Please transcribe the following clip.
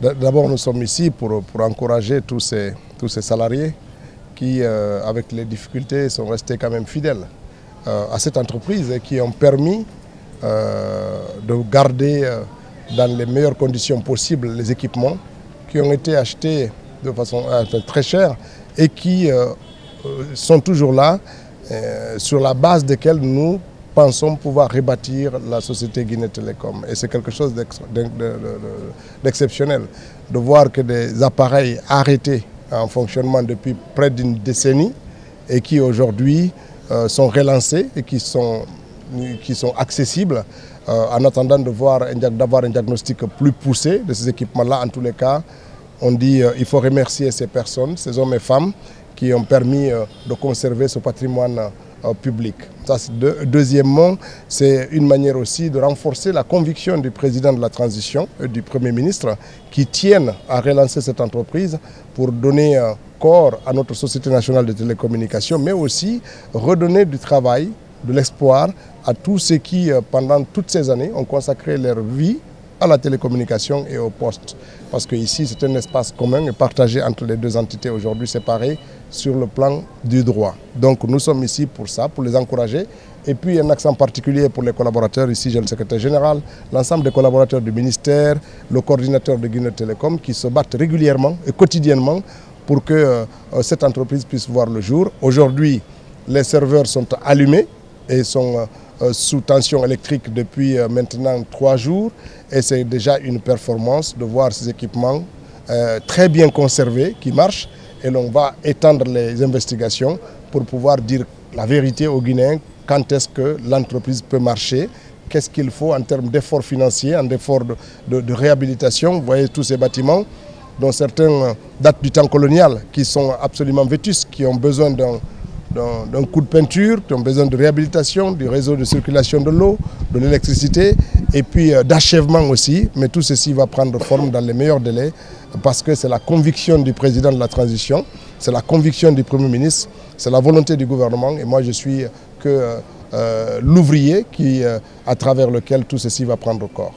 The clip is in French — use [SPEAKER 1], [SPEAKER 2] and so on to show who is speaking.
[SPEAKER 1] D'abord, nous sommes ici pour encourager tous ces salariés qui, avec les difficultés, sont restés quand même fidèles à cette entreprise et qui ont permis de garder dans les meilleures conditions possibles les équipements qui ont été achetés de façon très chère et qui sont toujours là, sur la base desquels nous pensons pouvoir rebâtir la société Guinée Télécom. Et c'est quelque chose d'exceptionnel de voir que des appareils arrêtés en fonctionnement depuis près d'une décennie et qui aujourd'hui sont relancés et qui sont accessibles en attendant d'avoir un diagnostic plus poussé de ces équipements-là. En tous les cas, on dit qu'il faut remercier ces personnes, ces hommes et femmes qui ont permis de conserver ce patrimoine public. Ça, deuxièmement, c'est une manière aussi de renforcer la conviction du président de la transition et du Premier ministre qui tiennent à relancer cette entreprise pour donner corps à notre Société nationale de télécommunications, mais aussi redonner du travail, de l'espoir à tous ceux qui, pendant toutes ces années, ont consacré leur vie à la télécommunication et au poste. Parce qu'ici, c'est un espace commun et partagé entre les deux entités aujourd'hui séparées sur le plan du droit. Donc nous sommes ici pour ça, pour les encourager. Et puis un accent particulier pour les collaborateurs, ici j'ai le secrétaire général, l'ensemble des collaborateurs du ministère, le coordinateur de Guinée Télécom qui se battent régulièrement et quotidiennement pour que cette entreprise puisse voir le jour. Aujourd'hui, les serveurs sont allumés et sont sous tension électrique depuis maintenant 3 jours et c'est déjà une performance de voir ces équipements très bien conservés qui marchent et l'on va étendre les investigations pour pouvoir dire la vérité aux Guinéens quand est-ce que l'entreprise peut marcher, qu'est-ce qu'il faut en termes d'efforts financiers, en efforts de réhabilitation. Vous voyez tous ces bâtiments dont certains datent du temps colonial qui sont absolument vétustes, qui ont besoin d'un coup de peinture, qui ont besoin de réhabilitation, du réseau de circulation de l'eau, de l'électricité et puis d'achèvement aussi. Mais tout ceci va prendre forme dans les meilleurs délais parce que c'est la conviction du président de la transition, c'est la conviction du Premier ministre, c'est la volonté du gouvernement et moi je suis que l'ouvrier à travers lequel tout ceci va prendre corps.